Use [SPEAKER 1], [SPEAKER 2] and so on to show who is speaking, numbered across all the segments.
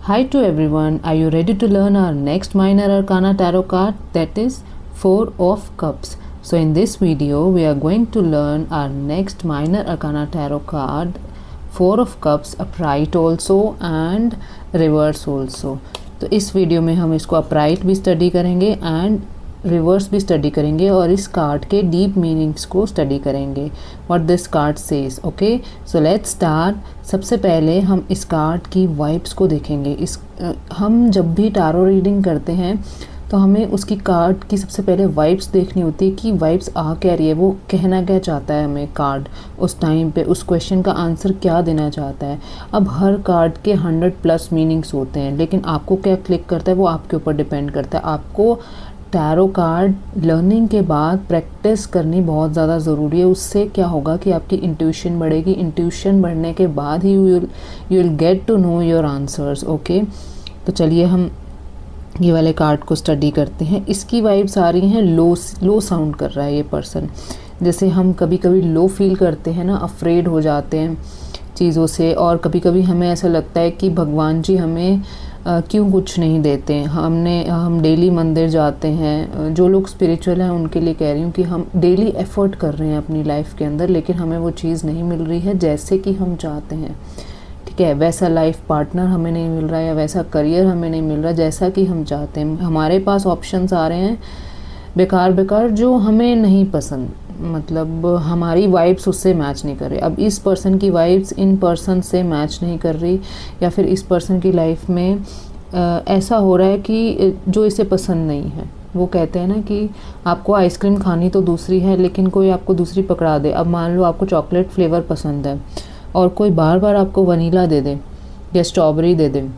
[SPEAKER 1] Hi to everyone, are you ready to learn our next minor arcana tarot card, that is Four of Cups. So in this video we are going to learn our next minor arcana tarot card, Four of Cups, upright also and reverse also. तो इस video में हम इसको upright भी study करेंगे and reverse भी study करेंगे और इस कार्ड के डीप मीनिंग्स को स्टडी करेंगे, what this card says. Okay, so let's start. सबसे पहले हम इस कार्ड की वाइब्स को देखेंगे। हम जब भी टारो रीडिंग करते हैं तो हमें उसकी कार्ड की सबसे पहले वाइब्स देखनी होती है कि वाइब्स आ क्या रही है, वो कहना क्या चाहता है हमें कार्ड उस टाइम पे, उस क्वेश्चन का आंसर क्या देना चाहता है। अब हर कार्ड के 100+ मीनिंग्स होते हैं, लेकिन आपको क्या क्लिक करता है वो आपके ऊपर डिपेंड करता है। आपको टैरो कार्ड लर्निंग के बाद प्रैक्टिस करनी बहुत ज़्यादा ज़रूरी है। उससे क्या होगा कि आपकी इंट्यूशन बढ़ेगी। इंट्यूशन बढ़ने के बाद ही you will get to know your answers. Okay, तो चलिए हम ये वाले कार्ड को स्टडी करते हैं। इसकी वाइब्स आ रही हैं लो साउंड कर रहा है ये पर्सन। जैसे हम कभी कभी लो फील करते हैं ना, अफ्रेड हो जाते हैं चीज़ों से, और कभी कभी हमें ऐसा लगता है कि भगवान जी हमें क्यों कुछ नहीं देते। हम डेली मंदिर जाते हैं, जो लोग स्पिरिचुअल हैं उनके लिए कह रही हूँ कि हम डेली एफर्ट कर रहे हैं अपनी लाइफ के अंदर, लेकिन हमें वो चीज़ नहीं मिल रही है जैसे कि हम चाहते हैं। ठीक है, वैसा लाइफ पार्टनर हमें नहीं मिल रहा है या वैसा करियर हमें नहीं मिल रहा जैसा कि हम चाहते हैं। हमारे पास ऑप्शंस आ रहे हैं बेकार जो हमें नहीं पसंद, मतलब हमारी वाइब्स उससे मैच नहीं कर रही। अब इस पर्सन की वाइब्स इन पर्सन से मैच नहीं कर रही, या फिर इस पर्सन की लाइफ में ऐसा हो रहा है कि जो इसे पसंद नहीं है। वो कहते हैं ना कि आपको आइसक्रीम खानी तो दूसरी है, लेकिन कोई आपको दूसरी पकड़ा दे। अब मान लो आपको चॉकलेट फ्लेवर पसंद है और कोई बार बार आपको वनीला दे दे या स्ट्रॉबेरी दे दे,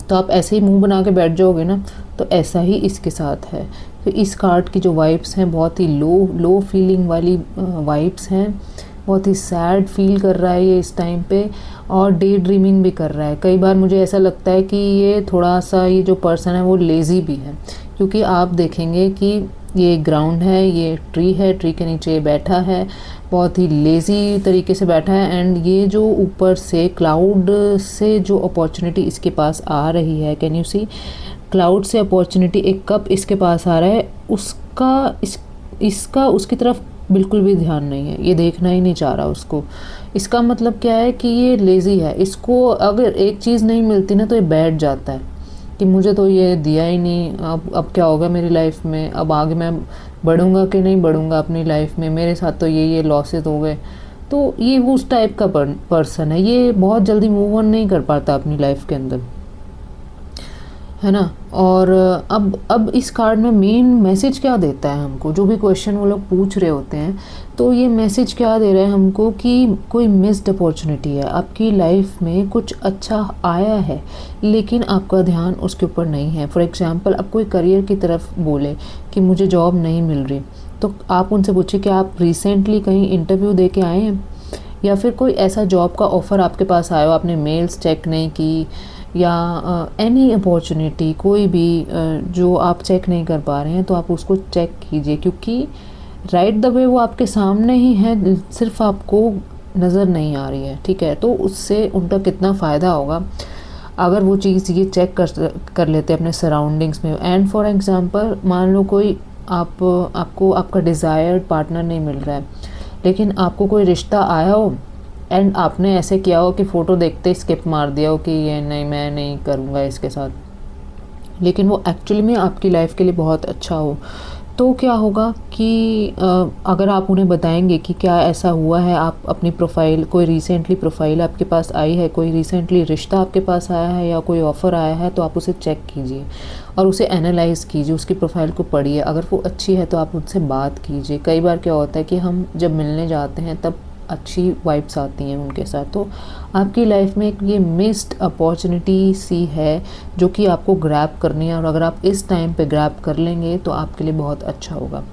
[SPEAKER 1] तो आप ऐसे ही मुंह बना के बैठ जाओगे ना। तो ऐसा ही इसके साथ है। तो इस कार्ड की जो वाइब्स हैं बहुत ही लो फीलिंग वाली वाइब्स हैं। बहुत ही सैड फील कर रहा है ये इस टाइम पे, और डे ड्रीमिंग भी कर रहा है। कई बार मुझे ऐसा लगता है कि ये थोड़ा सा, ये जो पर्सन है वो लेज़ी भी है, क्योंकि आप देखेंगे कि ये ग्राउंड है, ये ट्री है, ट्री के नीचे बैठा है, बहुत ही लेज़ी तरीके से बैठा है। एंड ये जो ऊपर से क्लाउड से जो अपॉर्चुनिटी इसके पास आ रही है, कैन यू सी, क्लाउड से अपॉर्चुनिटी, एक कप इसके पास आ रहा है, इसका उसकी तरफ बिल्कुल भी ध्यान नहीं है, ये देखना ही नहीं चाह रहा उसको। इसका मतलब क्या है कि ये लेज़ी है। इसको अगर एक चीज़ नहीं मिलती ना तो ये बैठ जाता है कि मुझे तो ये दिया ही नहीं, अब क्या होगा मेरी लाइफ में, अब आगे मैं बढ़ूंगा कि नहीं बढ़ूंगा अपनी लाइफ में, मेरे साथ तो ये लॉसेस हो गए। तो ये उस टाइप का पर्सन है। ये बहुत जल्दी मूव ऑन नहीं कर पाता अपनी लाइफ के अंदर, है ना। और अब इस कार्ड में मेन मैसेज क्या देता है हमको, जो भी क्वेश्चन वो लोग पूछ रहे होते हैं, तो ये मैसेज क्या दे रहे हैं हमको कि कोई मिस्ड अपॉर्चुनिटी है आपकी लाइफ में, कुछ अच्छा आया है लेकिन आपका ध्यान उसके ऊपर नहीं है। फॉर एग्जांपल, अब कोई करियर की तरफ बोले कि मुझे जॉब नहीं मिल रही, तो आप उनसे पूछिए कि आप रिसेंटली कहीं इंटरव्यू दे के आए हैं, या फिर कोई ऐसा जॉब का ऑफ़र आपके पास आया हो, आपने मेल्स चेक नहीं की, या एनी अपॉर्चुनिटी कोई भी जो आप चेक नहीं कर पा रहे हैं, तो आप उसको चेक कीजिए, क्योंकि राइट द वे वो आपके सामने ही है, सिर्फ आपको नज़र नहीं आ रही है। ठीक है, तो उससे उनका कितना फ़ायदा होगा अगर वो चीज़ ये चेक कर लेते अपने सराउंडिंग्स में। एंड फॉर एग्ज़ाम्पल, मान लो कोई आपको आपका डिज़ायर्ड पार्टनर नहीं मिल रहा है, लेकिन आपको कोई रिश्ता आया हो एंड आपने ऐसे किया हो कि फ़ोटो देखते स्किप मार दिया हो कि ये नहीं, मैं नहीं करूँगा इसके साथ, लेकिन वो एक्चुअली में आपकी लाइफ के लिए बहुत अच्छा हो, तो क्या होगा कि अगर आप उन्हें बताएंगे कि क्या ऐसा हुआ है, आप अपनी प्रोफाइल, कोई रिसेंटली प्रोफाइल आपके पास आई है, कोई रिसेंटली रिश्ता आपके पास आया है या कोई ऑफ़र आया है, तो आप उसे चेक कीजिए और उसे एनालाइज़ कीजिए, उसकी प्रोफाइल को पढ़िए। अगर वो अच्छी है तो आप उनसे बात कीजिए। कई बार क्या होता है कि हम जब मिलने जाते हैं तब अच्छी वाइब्स आती हैं उनके साथ, तो आपकी लाइफ में एक ये मिस्ड अपॉर्चुनिटी सी है जो कि आपको ग्रैब करनी है, और अगर आप इस टाइम पे ग्रैब कर लेंगे तो आपके लिए बहुत अच्छा होगा।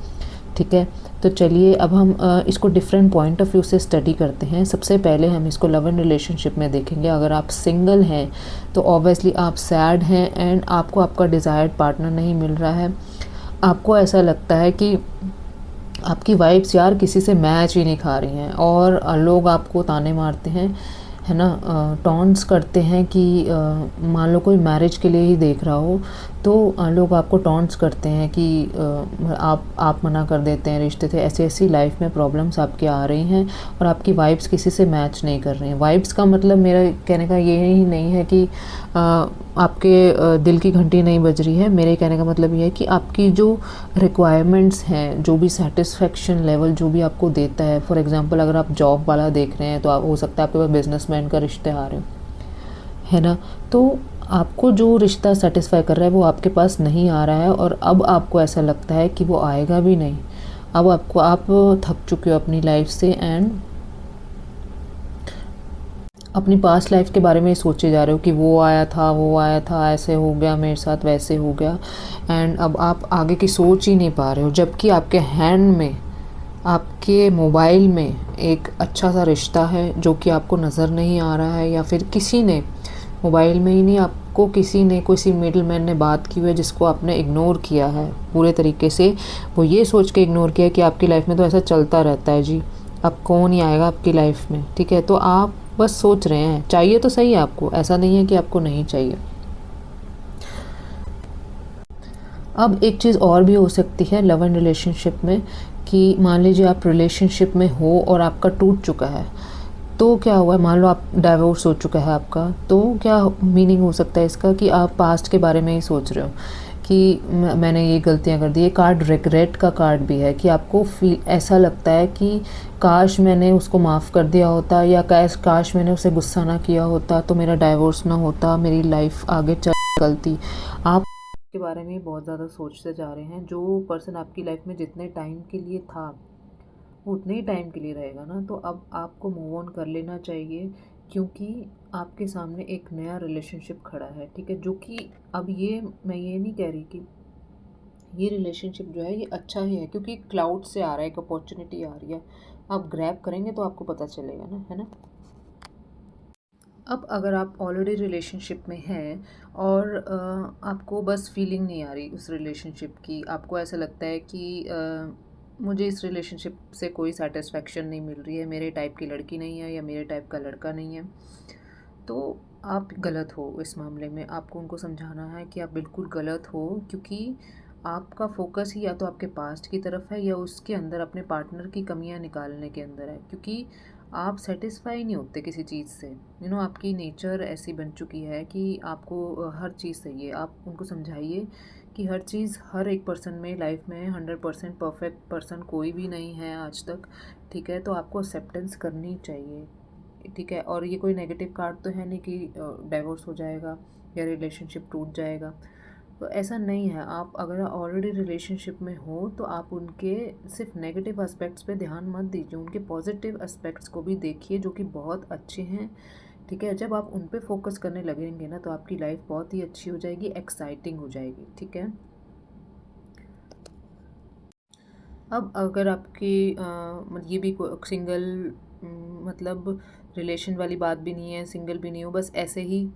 [SPEAKER 1] ठीक है, तो चलिए अब हम इसको डिफरेंट पॉइंट ऑफ व्यू से स्टडी करते हैं। सबसे पहले हम इसको लव एंड रिलेशनशिप में देखेंगे। अगर आप सिंगल हैं तो ऑब्वियसली आप सैड हैं एंड आपको आपका डिज़ायर्ड पार्टनर नहीं मिल रहा है। आपको ऐसा लगता है कि आपकी वाइब्स यार किसी से मैच ही नहीं खा रही हैं, और लोग आपको ताने मारते हैं है ना, टॉन्ट्स करते हैं कि मान लो कोई मैरिज के लिए ही देख रहा हो तो लोग आपको टॉन्ट्स करते हैं कि आप मना कर देते हैं रिश्ते से, ऐसी ऐसी लाइफ में प्रॉब्लम्स आपके आ रही हैं और आपकी वाइब्स किसी से मैच नहीं कर रही हैं। वाइब्स का मतलब मेरा कहने का ये ही नहीं है कि आपके दिल की घंटी नहीं बज रही है। मेरे कहने का मतलब ये है कि आपकी जो रिक्वायरमेंट्स हैं, जो भी सेटिस्फेक्शन लेवल जो भी आपको देता है, फॉर एग्जांपल अगर आप जॉब वाला देख रहे हैं तो आप हो सकता है आपके पास बिजनेसमैन का रिश्ते आ रहे हो, है ना। तो आपको जो रिश्ता सेटिस्फाई कर रहा है वो आपके पास नहीं आ रहा है और अब आपको ऐसा लगता है कि वो आएगा भी नहीं। अब आप थक चुके हो अपनी लाइफ से एंड अपनी पास्ट लाइफ के बारे में सोचे जा रहे हो कि वो आया था, ऐसे हो गया मेरे साथ, वैसे हो गया, एंड अब आप आगे की सोच ही नहीं पा रहे हो। जबकि आपके हैंड में, आपके मोबाइल में एक अच्छा सा रिश्ता है जो कि आपको नज़र नहीं आ रहा है, या फिर किसी ने मोबाइल में ही नहीं, आपको किसी ने, किसी मिडल मैन ने बात की हुई है जिसको आपने इग्नोर किया है पूरे तरीके से। वो ये सोच के इग्नोर किया कि आपकी लाइफ में तो ऐसा चलता रहता है जी, अब कौन ही आएगा आपकी लाइफ में, ठीक है। तो आप बस सोच रहे हैं, चाहिए तो सही आपको, ऐसा नहीं है कि आपको नहीं चाहिए। अब एक चीज़ और भी हो सकती है लव एंड रिलेशनशिप में कि मान लीजिए आप रिलेशनशिप में हो और आपका टूट चुका है, तो क्या हुआ है, मान लो आप डाइवोर्स हो चुका है आपका, तो क्या मीनिंग हो सकता है इसका कि आप पास्ट के बारे में ही सोच रहे हो कि मैंने ये गलतियां कर दी। ये कार्ड रिग्रेट का कार्ड भी है कि आपको फील ऐसा लगता है कि काश मैंने उसको माफ़ कर दिया होता, या काश मैंने उसे गुस्सा ना किया होता तो मेरा डाइवोर्स ना होता, मेरी लाइफ आगे चलती। आप के बारे में बहुत ज़्यादा सोचते जा रहे हैं। जो पर्सन आपकी लाइफ में जितने टाइम के लिए था वो उतने ही टाइम के लिए रहेगा ना, तो अब आपको मूव ऑन कर लेना चाहिए, क्योंकि आपके सामने एक नया रिलेशनशिप खड़ा है, ठीक है। जो कि अब ये मैं ये नहीं कह रही कि ये रिलेशनशिप जो है ये अच्छा ही है, क्योंकि क्लाउड से आ रहा है, एक अपॉर्चुनिटी आ रही है, आप ग्रैब करेंगे तो आपको पता चलेगा ना, है ना। अब अगर आप ऑलरेडी रिलेशनशिप में हैं और आपको बस फीलिंग नहीं आ रही उस रिलेशनशिप की, आपको ऐसा लगता है कि मुझे इस रिलेशनशिप से कोई सेटिस्फेक्शन नहीं मिल रही है, मेरे टाइप की लड़की नहीं है या मेरे टाइप का लड़का नहीं है, तो आप गलत हो इस मामले में। आपको उनको समझाना है कि आप बिल्कुल गलत हो, क्योंकि आपका फोकस ही या तो आपके पास्ट की तरफ है या उसके अंदर अपने पार्टनर की कमियां निकालने के अंदर है, क्योंकि आप सेटिस्फाई नहीं होते किसी चीज़ से। आपकी नेचर ऐसी बन चुकी है कि आपको हर चीज़ चाहिए। आप उनको समझाइए कि हर चीज़, हर एक पर्सन में, लाइफ में 100% परफेक्ट पर्सन कोई भी नहीं है आज तक, ठीक है। तो आपको एक्सेप्टेंस करनी चाहिए, ठीक है। और ये कोई नेगेटिव कार्ड तो है नहीं कि डाइवोर्स हो जाएगा या रिलेशनशिप टूट जाएगा, तो ऐसा नहीं है। आप अगर ऑलरेडी रिलेशनशिप में हो तो आप उनके सिर्फ नेगेटिव एस्पेक्ट्स पे ध्यान मत दीजिए, उनके पॉजिटिव एस्पेक्ट्स को भी देखिए जो कि बहुत अच्छे हैं, ठीक है। जब आप उन पे फोकस करने लगेंगे ना तो आपकी लाइफ बहुत ही अच्छी हो जाएगी, एक्साइटिंग हो जाएगी, ठीक है। अब अगर आपकी ये भी सिंगल, मतलब रिलेशन वाली बात भी नहीं है, सिंगल भी नहीं हो, बस ऐसे ही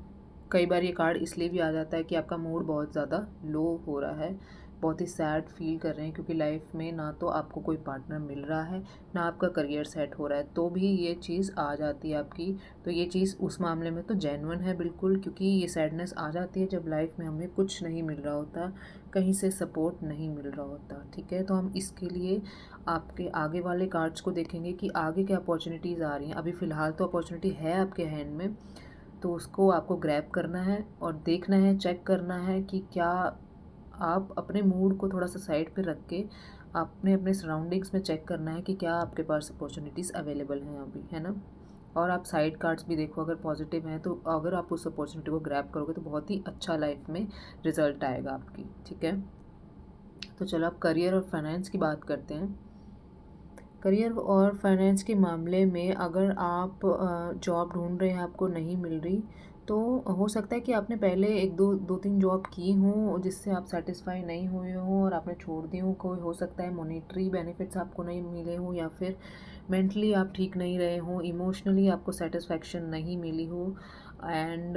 [SPEAKER 1] कई बार ये कार्ड इसलिए भी आ जाता है कि आपका मूड बहुत ज़्यादा लो हो रहा है, बहुत ही सैड फील कर रहे हैं, क्योंकि लाइफ में ना तो आपको कोई पार्टनर मिल रहा है, ना आपका करियर सेट हो रहा है, तो भी ये चीज़ आ जाती है आपकी। तो ये चीज़ उस मामले में तो जेन्युइन है बिल्कुल, क्योंकि ये सैडनेस आ जाती है जब लाइफ में हमें कुछ नहीं मिल रहा होता, कहीं से सपोर्ट नहीं मिल रहा होता, ठीक है। तो हम इसके लिए आपके आगे वाले कार्ड्स को देखेंगे कि आगे क्या अपॉर्चुनिटीज़ आ रही हैं। अभी फ़िलहाल तो अपॉर्चुनिटी है आपके हैंड में, तो उसको आपको ग्रैब करना है और देखना है, चेक करना है कि क्या आप अपने मूड को थोड़ा सा साइड पे रख के आपने अपने सराउंडिंग्स में चेक करना है कि क्या आपके पास अपॉर्चुनिटीज़ अवेलेबल हैं अभी, है ना। और आप साइड कार्ड्स भी देखो, अगर पॉजिटिव हैं तो अगर आप उस अपॉर्चुनिटी को ग्रैब करोगे तो बहुत ही अच्छा लाइफ में रिजल्ट आएगा आपकी, ठीक है। तो चलो आप करियर और फाइनेंस की बात करते हैं। करियर और फाइनेंस के मामले में अगर आप जॉब ढूंढ रहे हैं, आपको नहीं मिल रही, तो हो सकता है कि आपने पहले एक दो तीन जॉब की हों जिससे आप सेटिस्फाई नहीं हुए हों और आपने छोड़ दी हों। कोई हो सकता है मॉनेटरी बेनिफिट्स आपको नहीं मिले हों, या फिर मेंटली आप ठीक नहीं रहे हों, इमोशनली आपको सेटिस्फैक्शन नहीं मिली हो। एंड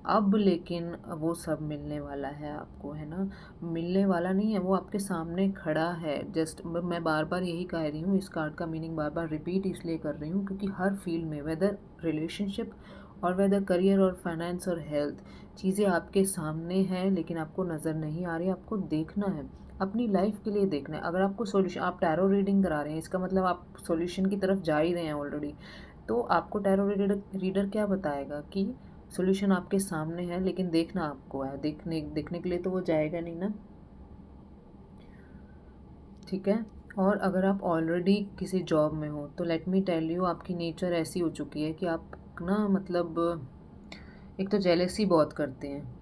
[SPEAKER 1] अब लेकिन वो सब मिलने वाला है आपको, है ना। मिलने वाला नहीं है, वो आपके सामने खड़ा है। जस्ट मैं बार बार यही कह रही हूँ, इस कार्ड का मीनिंग बार बार रिपीट इसलिए कर रही हूँ क्योंकि हर फील्ड में, वेदर रिलेशनशिप और वेदर करियर और फाइनेंस और हेल्थ, चीज़ें आपके सामने हैं लेकिन आपको नज़र नहीं आ रही। आपको देखना है, अपनी लाइफ के लिए देखना है। अगर आपको सॉल्यूशन, आप टैरो रीडिंग करा रहे हैं, इसका मतलब आप सॉल्यूशन की तरफ जा ही रहे हैं ऑलरेडी। तो आपको टैरो रीडर क्या बताएगा कि सॉल्यूशन आपके सामने है, लेकिन देखना आपको है। देखने के लिए तो वो जाएगा नहीं ना, ठीक है। और अगर आप ऑलरेडी किसी जॉब में हो तो लेट मी टेल यू, आपकी नेचर ऐसी हो चुकी है कि आप ना, मतलब एक तो जेलेसी बहुत करते हैं।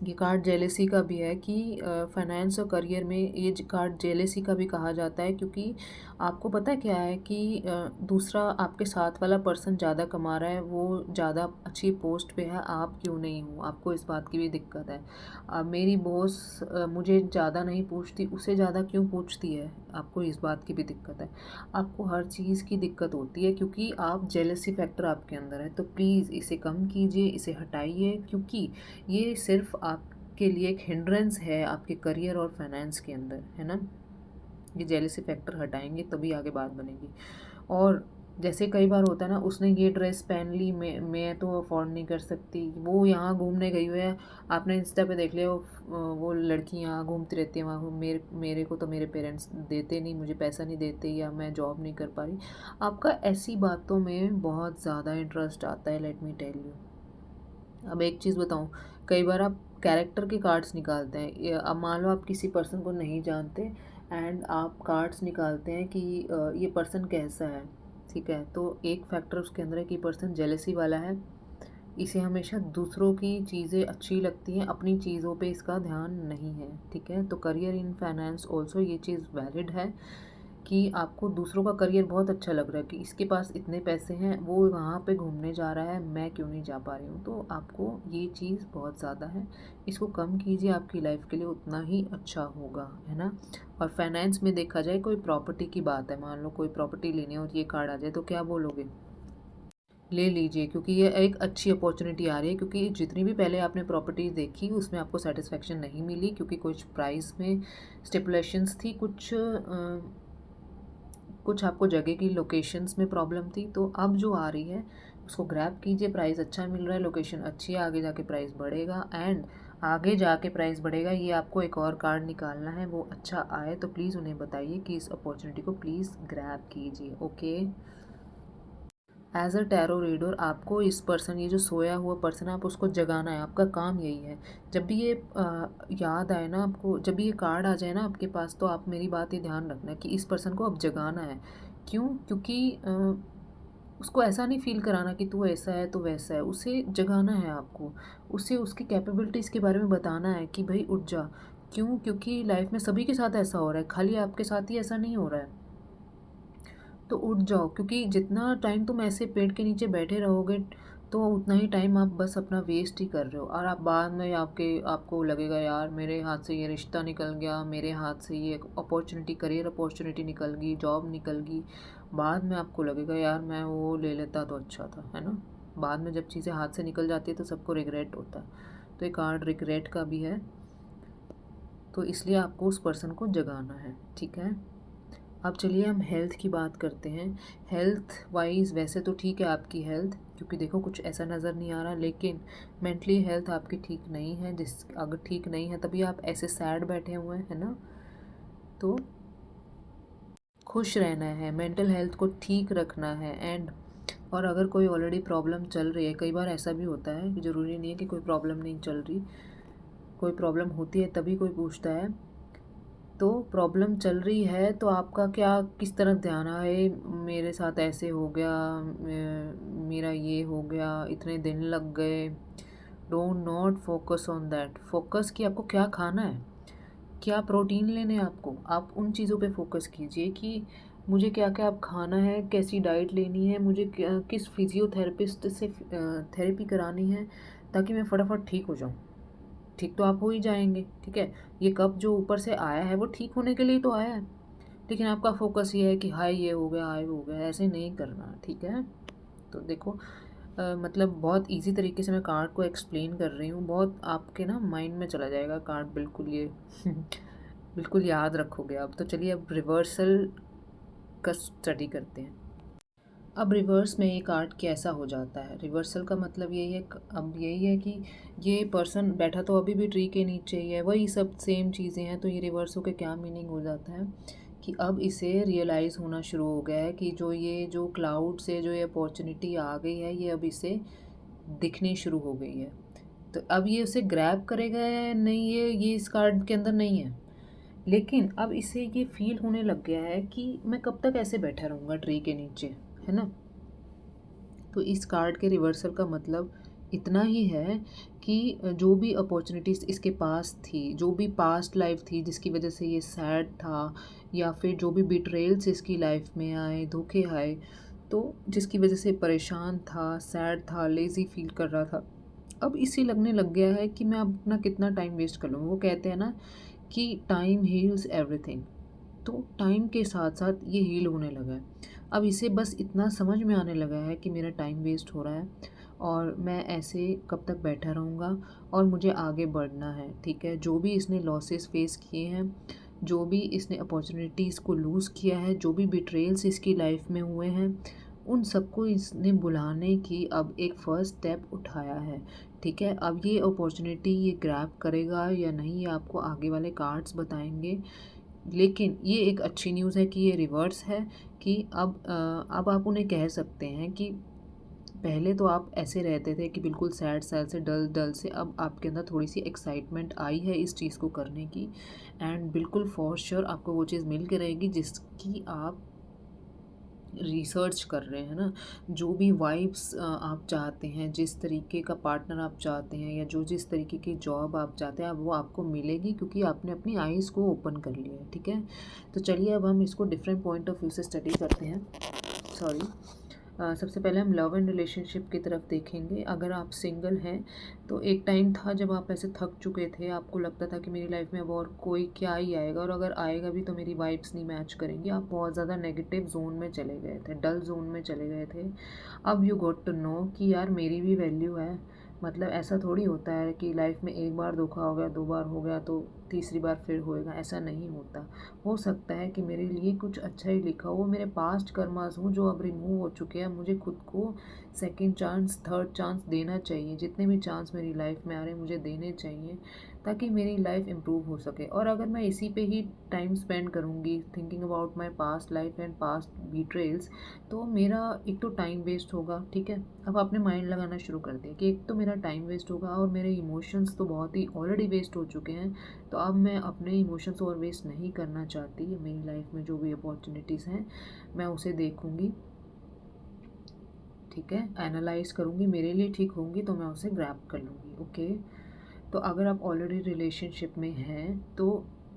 [SPEAKER 1] ये कार्ड जेलेसी का भी है कि फाइनेंस और करियर में ये कार्ड जेलेसी का भी कहा जाता है, क्योंकि आपको पता है क्या है कि दूसरा आपके साथ वाला पर्सन ज़्यादा कमा रहा है, वो ज़्यादा अच्छी पोस्ट पे है, आप क्यों नहीं हो। आपको इस बात की भी दिक्कत है। मेरी बॉस मुझे ज़्यादा नहीं पूछती, उसे ज़्यादा क्यों पूछती है, आपको इस बात की भी दिक्कत है। आपको हर चीज़ की दिक्कत होती है क्योंकि आप जेलेसी फैक्टर आपके अंदर है। तो प्लीज़ इसे कम कीजिए, इसे हटाइए, क्योंकि ये सिर्फ आपके लिए एक हिंड्रेंस है आपके करियर और फाइनेंस के अंदर, है ना। ये जेलेसी फैक्टर हटाएंगे तभी आगे बात बनेगी। और जैसे कई बार होता है ना, उसने ये ड्रेस पहन ली, मैं तो अफोर्ड नहीं कर सकती, वो यहाँ घूमने गई हुई है, आपने इंस्टा पे देख लिया, वो लड़की यहाँ घूमती रहती है वहाँ, मेरे को तो मेरे पेरेंट्स देते नहीं, मुझे पैसा नहीं देते, या मैं जॉब नहीं कर पा रही। आपका ऐसी बातों में बहुत ज़्यादा इंटरेस्ट आता है, लेट मी टेल यू। अब एक चीज़ बताऊँ, कई बार आप कैरेक्टर के कार्ड्स निकालते हैं। अब मान लो आप किसी पर्सन को नहीं जानते एंड आप कार्ड्स निकालते हैं कि ये पर्सन कैसा है, ठीक है। तो एक फैक्टर उसके अंदर है कि पर्सन जेलसी वाला है, इसे हमेशा दूसरों की चीज़ें अच्छी लगती हैं, अपनी चीज़ों पे इसका ध्यान नहीं है, ठीक है। तो करियर इन फाइनेंस ऑल्सो ये चीज़ वैलिड है कि आपको दूसरों का करियर बहुत अच्छा लग रहा है कि इसके पास इतने पैसे हैं, वो वहाँ पे घूमने जा रहा है, मैं क्यों नहीं जा पा रही हूँ। तो आपको ये चीज़ बहुत ज़्यादा है, इसको कम कीजिए, आपकी लाइफ के लिए उतना ही अच्छा होगा, है ना। और फाइनेंस में देखा जाए, कोई प्रॉपर्टी की बात है, मान लो कोई प्रॉपर्टी लेनी है और ये कार्ड आ जाए तो क्या बोलोगे, ले लीजिए, क्योंकि ये एक अच्छी अपॉर्चुनिटी आ रही है। क्योंकि जितनी भी पहले आपने प्रॉपर्टी देखी उसमें आपको सेटिस्फेक्शन नहीं मिली, क्योंकि कुछ प्राइस में स्टिपुलेशंस थी, कुछ आपको जगह की लोकेशंस में प्रॉब्लम थी। तो अब जो आ रही है उसको ग्रैब कीजिए, प्राइस अच्छा मिल रहा है, लोकेशन अच्छी है, आगे जाके प्राइस बढ़ेगा। एंड आगे जाके प्राइस बढ़ेगा, ये आपको एक और कार्ड निकालना है, वो अच्छा आए तो प्लीज़ उन्हें बताइए कि इस अपॉर्चुनिटी को प्लीज़ ग्रैब कीजिए, okay. As a tarot reader आपको इस पर्सन, ये जो सोया हुआ पर्सन है, आप उसको जगाना है, आपका काम यही है। जब भी ये याद आए ना आपको, जब भी ये कार्ड आ जाए ना आपके पास, तो आप मेरी बात ये ध्यान रखना कि इस पर्सन को अब जगाना है। क्यों? क्योंकि उसको ऐसा नहीं फील कराना कि तू ऐसा है तो वैसा है, उसे जगाना है आपको, उसे उसकी कैपेबिलिटीज़ के बारे में बताना है कि भाई उठ जा। क्यों? क्योंकि लाइफ में सभी के साथ ऐसा हो रहा है, खाली आपके साथ ही ऐसा नहीं हो रहा है। तो उठ जाओ, क्योंकि जितना टाइम तुम ऐसे पेड़ के नीचे बैठे रहोगे तो उतना ही टाइम आप बस अपना वेस्ट ही कर रहे हो। और आप बाद में आपको लगेगा यार मेरे हाथ से ये रिश्ता निकल गया, मेरे हाथ से ये अपॉर्चुनिटी, करियर अपॉर्चुनिटी निकल गई, जॉब निकल गई। बाद में आपको लगेगा यार मैं वो ले लेता तो अच्छा था, है ना। बाद में जब चीज़ें हाथ से निकल जाती है तो सबको रिग्रेट होता है। तो ये कार्ड रिग्रेट का भी है, तो इसलिए आपको उस पर्सन को जगाना है, ठीक है। अब चलिए हम हेल्थ की बात करते हैं। हेल्थ वाइज वैसे तो ठीक है आपकी हेल्थ, क्योंकि देखो कुछ ऐसा नज़र नहीं आ रहा, लेकिन मेंटली हेल्थ आपकी ठीक नहीं है। अगर ठीक नहीं है तभी आप ऐसे सैड बैठे हुए हैं, है ना। तो खुश रहना है, मेंटल हेल्थ को ठीक रखना है। एंड और अगर कोई ऑलरेडी प्रॉब्लम चल रही है, कई बार ऐसा भी होता है कि ज़रूरी नहीं है कि कोई प्रॉब्लम नहीं चल रही, कोई प्रॉब्लम होती है तभी कोई पूछता है। तो प्रॉब्लम चल रही है तो आपका क्या, किस तरफ ध्यान है, मेरे साथ ऐसे हो गया, मेरा ये हो गया, इतने दिन लग गए। Don't not focus on that. Focus कि आपको क्या खाना है, क्या प्रोटीन लेने हैं आपको, आप उन चीज़ों पे फोकस कीजिए कि मुझे क्या क्या अब खाना है, कैसी डाइट लेनी है, मुझे किस फिजियोथेरेपिस्ट से थेरेपी करानी है, ताकि मैं फटाफट ठीक हो जाऊँ। ठीक तो आप हो ही जाएंगे, ठीक है। ये कप जो ऊपर से आया है वो ठीक होने के लिए तो आया है, लेकिन आपका फोकस ये है कि हाय ये हो गया, हाय वो हो गया, ऐसे नहीं करना, ठीक है। तो देखो मतलब बहुत इजी तरीके से मैं कार्ड को एक्सप्लेन कर रही हूँ, बहुत आपके ना माइंड में चला जाएगा कार्ड, बिल्कुल ये बिल्कुल याद रखोगे आप। तो चलिए अब रिवर्सल का स्टडी करते हैं। अब रिवर्स में ये कार्ड कैसा हो जाता है? रिवर्सल का मतलब यही है, अब यही है कि ये पर्सन बैठा तो अभी भी ट्री के नीचे ही है, वही सब सेम चीज़ें हैं। तो ये रिवर्स हो के क्या मीनिंग हो जाता है कि अब इसे रियलाइज़ होना शुरू हो गया है कि जो क्लाउड से जो ये अपॉर्चुनिटी आ गई है, ये अब इसे दिखनी शुरू हो गई है। तो अब ये उसे ग्रैब करेगा या नहीं, ये इस कार्ड के अंदर नहीं है। लेकिन अब इसे ये फील होने लग गया है कि मैं कब तक ऐसे बैठा रहूँगा ट्री के नीचे, है ना। तो इस कार्ड के रिवर्सल का मतलब इतना ही है कि जो भी अपॉर्चुनिटीज़ इसके पास थी, जो भी पास्ट लाइफ थी जिसकी वजह से ये सैड था, या फिर जो भी बिट्रेल्स इसकी लाइफ में आए, धोखे आए, तो जिसकी वजह से परेशान था, सैड था, लेज़ी फील कर रहा था, अब इसे लगने लग गया है कि मैं अपना कितना टाइम वेस्ट कर लूँ। वो कहते हैं ना कि टाइम हील्स एवरीथिंग। तो टाइम के साथ साथ ये हील होने लगा है। अब इसे बस इतना समझ में आने लगा है कि मेरा टाइम वेस्ट हो रहा है और मैं ऐसे कब तक बैठा रहूँगा, और मुझे आगे बढ़ना है, ठीक है। जो भी इसने लॉसेस फेस किए हैं, जो भी इसने अपॉर्चुनिटीज़ को लूज़ किया है, जो भी बिट्रेल्स इसकी लाइफ में हुए हैं, उन सबको इसने बुलाने की अब एक फ़र्स्ट स्टेप उठाया है, ठीक है। अब ये अपॉर्चुनिटी ये ग्रैब करेगा या नहीं, ये आपको आगे वाले कार्ड्स बताएंगे। लेकिन ये एक अच्छी न्यूज़ है कि ये रिवर्स है, कि अब आप उन्हें कह सकते हैं कि पहले तो आप ऐसे रहते थे कि बिल्कुल सैड सैड से, डल डल से, अब आपके अंदर थोड़ी सी एक्साइटमेंट आई है इस चीज़ को करने की, एंड बिल्कुल फॉर श्योर आपको वो चीज़ मिल के रहेगी जिसकी आप रिसर्च कर रहे हैं ना। जो भी वाइब्स आप चाहते हैं, जिस तरीके का पार्टनर आप चाहते हैं, या जो जिस तरीके की जॉब आप चाहते हैं, अब वो आपको मिलेगी क्योंकि आपने अपनी आईज़ को ओपन कर लिया है, ठीक है। तो चलिए अब हम इसको डिफरेंट पॉइंट ऑफ व्यू से स्टडी करते हैं। सॉरी, सबसे पहले हम लव एंड रिलेशनशिप की तरफ देखेंगे। अगर आप सिंगल हैं तो एक टाइम था जब आप ऐसे थक चुके थे, आपको लगता था कि मेरी लाइफ में अब और कोई क्या ही आएगा, और अगर आएगा भी तो मेरी वाइब्स नहीं मैच करेंगी। आप बहुत ज़्यादा नेगेटिव जोन में चले गए थे, डल जोन में चले गए थे। अब यू गॉट टू नो कि यार मेरी भी वैल्यू है। मतलब ऐसा थोड़ी होता है कि लाइफ में एक बार धोखा हो गया, 2 बार हो गया तो तीसरी बार फिर होएगा, ऐसा नहीं होता। हो सकता है कि मेरे लिए कुछ अच्छा ही लिखा हो, मेरे पास्ट कर्मास हूँ जो अब रिमूव हो चुके हैं। मुझे खुद को सेकंड चांस, थर्ड चांस देना चाहिए। जितने भी चांस मेरी लाइफ में आ रहे हैं मुझे देने चाहिए, ताकि मेरी लाइफ इम्प्रूव हो सके। और अगर मैं इसी पे ही टाइम स्पेंड करूँगी, thinking about my past life and past betrayals, तो मेरा एक तो टाइम वेस्ट होगा, ठीक है। अब आपने माइंड लगाना शुरू कर दिया कि एक तो मेरा टाइम वेस्ट होगा, और मेरे इमोशंस तो बहुत ही ऑलरेडी वेस्ट हो चुके हैं। तो अब मैं अपने इमोशंस और वेस्ट नहीं करना चाहती। मेरी लाइफ में जो भी अपॉर्चुनिटीज़ हैं मैं उसे देखूँगी, ठीक है, एनालाइज करूँगी, मेरे लिए ठीक होंगी तो मैं उसे ग्रैब कर लूँगी, ओके। तो अगर आप ऑलरेडी रिलेशनशिप में हैं तो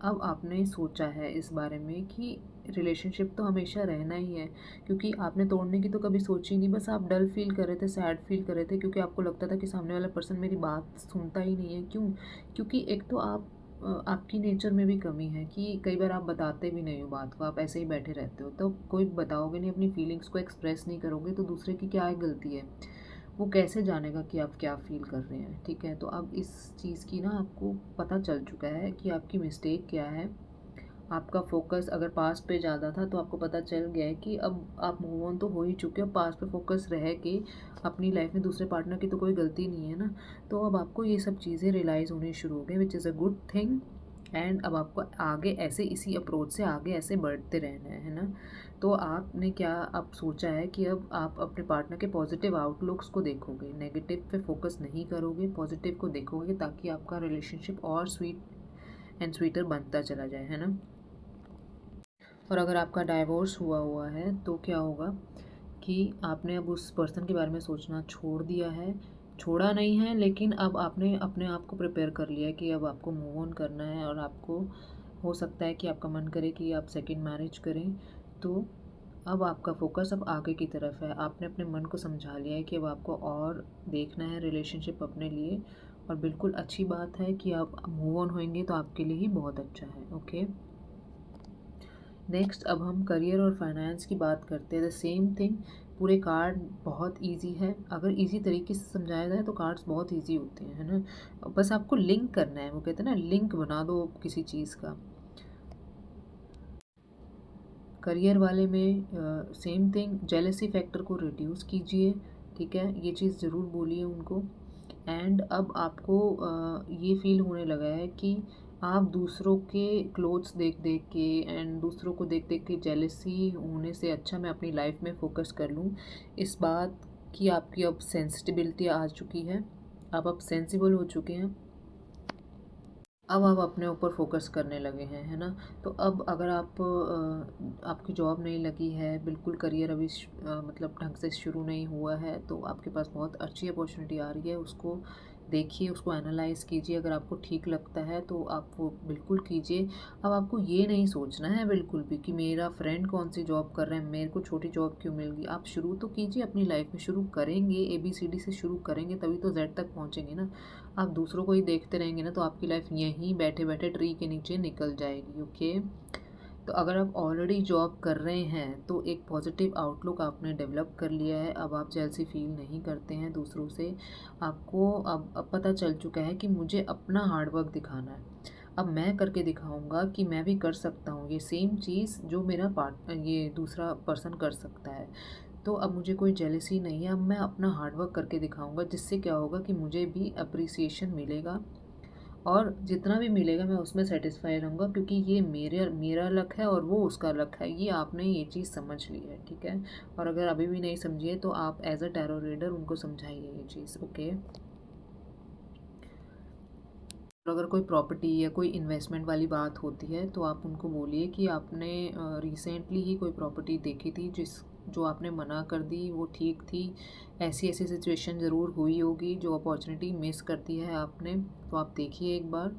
[SPEAKER 1] अब आपने सोचा है इस बारे में कि रिलेशनशिप तो हमेशा रहना ही है, क्योंकि आपने तोड़ने की तो कभी सोची नहीं। बस आप डल फील कर रहे थे, सैड फील कर रहे थे, क्योंकि आपको लगता था कि सामने वाला पर्सन मेरी बात सुनता ही नहीं है। क्यों? क्योंकि एक तो आपकी नेचर में भी कमी है कि कई बार आप बताते भी नहीं हो बात को, आप ऐसे ही बैठे रहते हो। तो कोई बताओगे नहीं, अपनी फीलिंग्स को एक्सप्रेस नहीं करोगे, तो दूसरे की क्या गलती है? वो कैसे जानेगा कि आप क्या फ़ील कर रहे हैं, ठीक है। तो अब इस चीज़ की ना आपको पता चल चुका है कि आपकी मिस्टेक क्या है। आपका फोकस अगर पास्ट पे ज़्यादा था तो आपको पता चल गया है कि अब आप मूव ऑन तो हो ही चुके हो। पास्ट पे फोकस रह के अपनी लाइफ में दूसरे पार्टनर की तो कोई गलती नहीं है ना। तो अब आपको ये सब चीज़ें रियलाइज़ होनी शुरू हो गई, which is a good thing. And अब आपको आगे ऐसे इसी अप्रोच से आगे ऐसे बढ़ते रहना है ना। तो आपने क्या अब सोचा है कि अब आप अपने पार्टनर के पॉजिटिव आउटलुक्स को देखोगे, नेगेटिव पे फोकस नहीं करोगे, पॉजिटिव को देखोगे, ताकि आपका रिलेशनशिप और स्वीट एंड स्वीटर बनता चला जाए, है ना। और अगर आपका डाइवोर्स हुआ है तो क्या होगा कि आपने अब उस पर्सन के बारे में सोचना छोड़ दिया है। छोड़ा नहीं है, लेकिन अब आपने अपने आप को प्रिपेयर कर लिया है कि अब आपको मूव ऑन करना है, और आपको हो सकता है कि आपका मन करे कि आप सेकंड मैरिज करें। तो अब आपका फोकस अब आगे की तरफ है। आपने अपने मन को समझा लिया है कि अब आपको और देखना है रिलेशनशिप अपने लिए, और बिल्कुल अच्छी बात है कि आप मूव ऑन होंगे तो आपके लिए ही बहुत अच्छा है, ओके। नेक्स्ट अब हम करियर और फाइनेंस की बात करते हैं। द सेम थिंग, पूरे कार्ड बहुत इजी है। अगर इजी तरीके से समझाया जाए तो कार्ड्स बहुत इजी होते हैं, है ना। बस आपको लिंक करना है, वो कहते हैं ना लिंक बना दो किसी चीज़ का। करियर वाले में सेम थिंग, जेलसी फैक्टर को रिड्यूस कीजिए, ठीक है, ये चीज़ ज़रूर बोलिए उनको। एंड अब आपको ये फील होने लगा है कि आप दूसरों के क्लोथ्स देख देख के एंड दूसरों को देख देख के जेलसी होने से अच्छा मैं अपनी लाइफ में फोकस कर लूँ। इस बात की आपकी अब सेंसिटिविटी आ चुकी है, अब आप सेंसिबल हो चुके हैं, अब आप अपने ऊपर फोकस करने लगे हैं, है ना। तो अब अगर आपकी जॉब नहीं लगी है, बिल्कुल करियर अभी मतलब ढंग से शुरू नहीं हुआ है, तो आपके पास बहुत अच्छी अपॉर्चुनिटी आ रही है। उसको देखिए, उसको एनालाइज़ कीजिए। अगर आपको ठीक लगता है तो आप वो बिल्कुल कीजिए। अब आपको ये नहीं सोचना है बिल्कुल भी कि मेरा फ्रेंड कौन सी जॉब कर रहा है, मेरे को छोटी जॉब क्यों मिल गई। आप शुरू तो कीजिए अपनी लाइफ में, शुरू करेंगे ABCD से शुरू करेंगे तभी तो Z तक पहुँचेंगे ना। आप दूसरों को ही देखते रहेंगे ना तो आपकी लाइफ यहीं बैठे बैठे ट्री के नीचे निकल जाएगी। ओके, तो अगर आप ऑलरेडी जॉब कर रहे हैं तो एक पॉजिटिव आउटलुक आपने डेवलप कर लिया है। अब आप जेलसी फील नहीं करते हैं दूसरों से। आपको अब पता चल चुका है कि मुझे अपना हार्डवर्क दिखाना है। अब मैं करके दिखाऊंगा कि मैं भी कर सकता हूँ ये सेम चीज़ जो मेरा ये दूसरा पर्सन कर सकता है। तो अब मुझे कोई जेलसी नहीं है, अब मैं अपना हार्डवर्क करके दिखाऊंगा, जिससे क्या होगा कि मुझे भी अप्रिसिएशन मिलेगा और जितना भी मिलेगा मैं उसमें सेटिस्फाई रहूँगा, क्योंकि ये मेरा लक है और वो उसका लक है। ये आपने ये चीज़ समझ ली है, ठीक है। और अगर अभी भी नहीं समझिए तो आप एज अ टैरो रीडर उनको समझाइए ये चीज़। ओके, और अगर कोई प्रॉपर्टी या कोई इन्वेस्टमेंट वाली बात होती है तो आप उनको बोलिए कि आपने रिसेंटली ही कोई प्रॉपर्टी देखी थी जो आपने मना कर दी, वो ठीक थी। ऐसी ऐसी सिचुएशन ज़रूर हुई होगी, जो अपॉर्चुनिटी मिस कर दी है आपने, तो आप देखिए एक बार,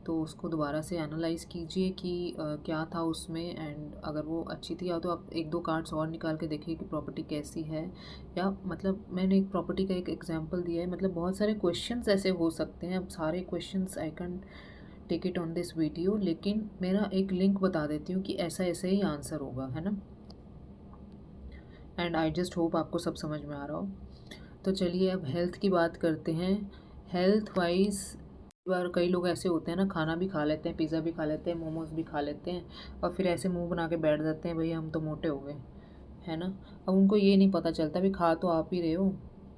[SPEAKER 1] तो उसको दोबारा से एनालाइज़ कीजिए कि क्या था उसमें। एंड अगर वो अच्छी थी या तो आप एक दो कार्ड्स और निकाल के देखिए कि प्रॉपर्टी कैसी है। या मतलब मैंने एक प्रॉपर्टी का एक एग्जांपल दिया है, मतलब बहुत सारे क्वेश्चंस ऐसे हो सकते हैं। अब सारे questions I can take it on this video, लेकिन मेरा एक लिंक बता देती हूँ कि ऐसा ऐसे ही आंसर होगा, है ना। एंड आई जस्ट होप आपको सब समझ में आ रहा हो। तो चलिए अब हेल्थ की बात करते हैं। हेल्थ वाइज बार कई लोग ऐसे होते हैं ना, खाना भी खा लेते हैं, पिज़्ज़ा भी खा लेते हैं, मोमोज़ भी खा लेते हैं और फिर ऐसे मुंह बना के बैठ जाते हैं, भाई हम तो मोटे हो गए, है ना। अब उनको ये नहीं पता चलता भी खा तो आप ही रहे हो,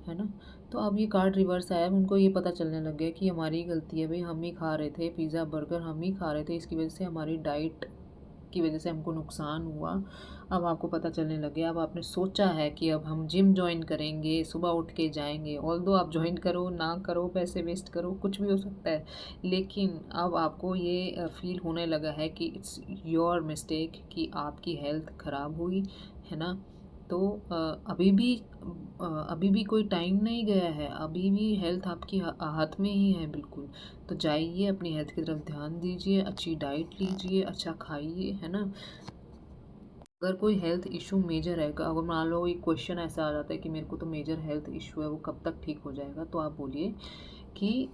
[SPEAKER 1] है ना। तो अब ये कार्ड रिवर्स आया, उनको ये पता चलने लग गया कि हमारी गलती है, भाई हम ही खा रहे थे पिज़्ज़ा बर्गर, हम ही खा रहे थे, इसकी वजह से हमारी डाइट की वजह से हमको नुकसान हुआ। अब आपको पता चलने लग गया। अब आपने सोचा है कि अब हम जिम ज्वाइन करेंगे, सुबह उठ के जाएंगे। ऑल्दो आप ज्वाइन करो ना करो, पैसे वेस्ट करो, कुछ भी हो सकता है, लेकिन अब आपको ये फील होने लगा है कि इट्स योर मिस्टेक कि आपकी हेल्थ ख़राब हुई, है ना। तो अभी भी कोई टाइम नहीं गया है, अभी भी हेल्थ आपकी हाथ में ही है बिल्कुल। तो जाइए अपनी हेल्थ की तरफ ध्यान दीजिए, अच्छी डाइट लीजिए, अच्छा खाइए, है ना। अगर कोई हेल्थ इशू मेजर है, अगर मान लो एक क्वेश्चन ऐसा आ जाता है कि मेरे को तो मेजर हेल्थ इशू है, वो कब तक ठीक हो जाएगा, तो आप बोलिए कि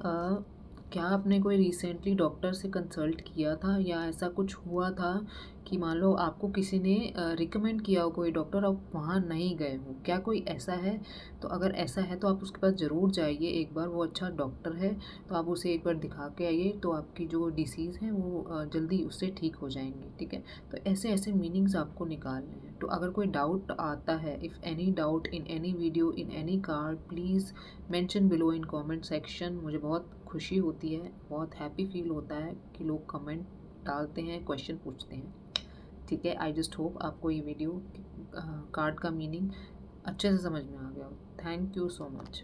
[SPEAKER 1] क्या आपने कोई रिसेंटली डॉक्टर से कंसल्ट किया था, या ऐसा कुछ हुआ था कि मान लो आपको किसी ने रिकमेंड किया हो कोई डॉक्टर, आप वहाँ नहीं गए हो, क्या कोई ऐसा है। तो अगर ऐसा है तो आप उसके पास ज़रूर जाइए एक बार, वो अच्छा डॉक्टर है, तो आप उसे एक बार दिखा के आइए, तो आपकी जो डिसीज़ है वो जल्दी उससे ठीक हो जाएंगी, ठीक है। तो ऐसे ऐसे मीनिंग्स आपको निकालने हैं। तो अगर कोई डाउट आता है, if any doubt in any video in any card, please mention below in comment section. मुझे बहुत खुशी होती है, बहुत हैप्पी फील होता है कि लोग कमेंट डालते हैं, क्वेश्चन पूछते हैं, ठीक है। आई जस्ट होप आपको ये वीडियो कार्ड का मीनिंग अच्छे से समझ में आ गया हो। Thank you so much.